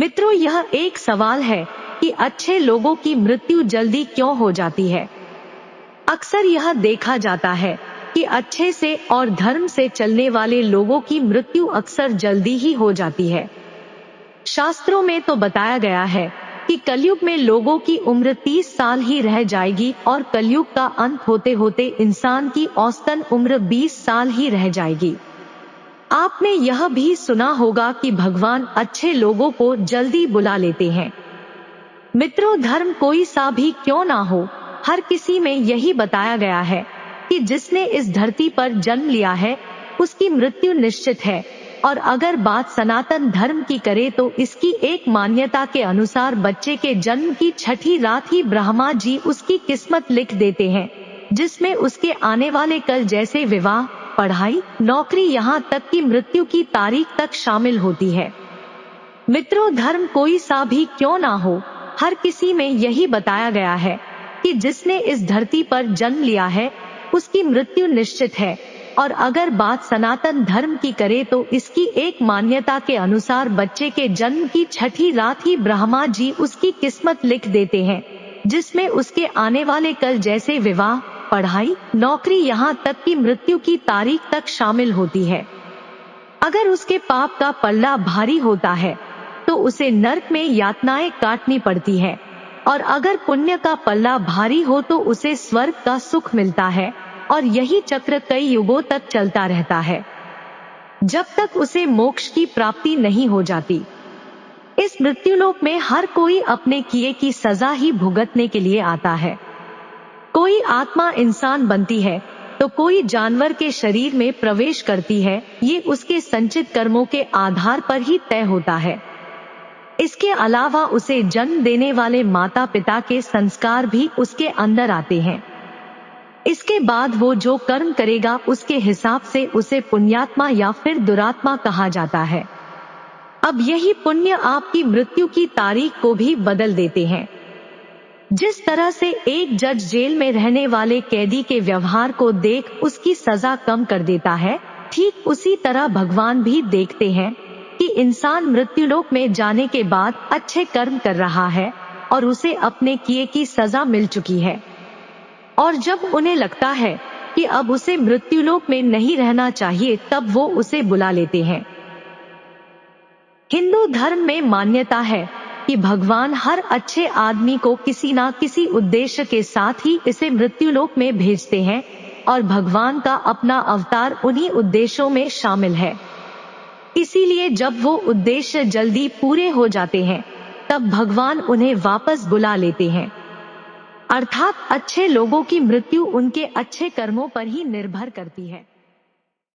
मित्रों, यह एक सवाल है कि अच्छे लोगों की मृत्यु जल्दी क्यों हो जाती है। अक्सर यह देखा जाता है कि अच्छे से और धर्म से चलने वाले लोगों की मृत्यु अक्सर जल्दी ही हो जाती है। शास्त्रों में तो बताया गया है कि कलयुग में लोगों की उम्र 30 साल ही रह जाएगी और कलयुग का अंत होते होते इंसान की औसतन उम्र 20 साल ही रह जाएगी। आपने यह भी सुना होगा कि भगवान अच्छे लोगों को जल्दी बुला लेते हैं। मित्रों, धर्म कोई सा भी क्यों ना हो, हर किसी में यही बताया गया है कि जिसने इस धरती पर जन्म लिया है उसकी मृत्यु निश्चित है। और अगर बात सनातन धर्म की करे तो इसकी एक मान्यता के अनुसार बच्चे के जन्म की छठी रात ही ब्रह्मा जी उसकी किस्मत लिख देते हैं, जिसमें उसके आने वाले कल जैसे विवाह, पढ़ाई, नौकरी, यहाँ तक कि मृत्यु की तारीख तक शामिल होती है। मित्रों, धर्म कोई सा भी क्यों ना हो, हर किसी में यही बताया गया है कि जिसने इस धरती पर जन्म लिया है उसकी मृत्यु निश्चित है। और अगर बात सनातन धर्म की करे तो इसकी एक मान्यता के अनुसार बच्चे के जन्म की छठी रात ही ब्रह्मा जी उसकी किस्मत लिख देते हैं, जिसमें उसके आने वाले कल जैसे विवाह, पढ़ाई, नौकरी, यहाँ तक कि मृत्यु की तारीख तक शामिल होती है। अगर उसके पाप का पल्ला भारी होता है तो उसे नरक में यातनाएं काटनी पड़ती है, और अगर पुण्य का पल्ला भारी हो तो उसे स्वर्ग का सुख मिलता है। और यही चक्र कई युगों तक चलता रहता है, जब तक उसे मोक्ष की प्राप्ति नहीं हो जाती। इस मृत्युलोक में हर कोई अपने किए की सजा ही भुगतने के लिए आता है। कोई आत्मा इंसान बनती है तो कोई जानवर के शरीर में प्रवेश करती है, ये उसके संचित कर्मों के आधार पर ही तय होता है। इसके अलावा उसे जन्म देने वाले माता पिता के संस्कार भी उसके अंदर आते हैं। इसके बाद वो जो कर्म करेगा उसके हिसाब से उसे पुण्यात्मा या फिर दुरात्मा कहा जाता है। अब यही पुण्य आपकी मृत्यु की तारीख को भी बदल देते हैं। जिस तरह से एक जज जेल में रहने वाले कैदी के व्यवहार को देख उसकी सजा कम कर देता है, ठीक उसी तरह भगवान भी देखते हैं कि इंसान मृत्युलोक में जाने के बाद अच्छे कर्म कर रहा है और उसे अपने किए की सजा मिल चुकी है। और जब उन्हें लगता है कि अब उसे मृत्युलोक में नहीं रहना चाहिए, तब वो उसे बुला लेते हैं। हिंदू धर्म में मान्यता है कि भगवान हर अच्छे आदमी को किसी ना किसी उद्देश्य के साथ ही इसे मृत्युलोक में भेजते हैं, और भगवान का अपना अवतार उन्हीं उद्देश्यों में शामिल है। इसीलिए जब वो उद्देश्य जल्दी पूरे हो जाते हैं तब भगवान उन्हें वापस बुला लेते हैं। अर्थात अच्छे लोगों की मृत्यु उनके अच्छे कर्मों पर ही निर्भर करती है।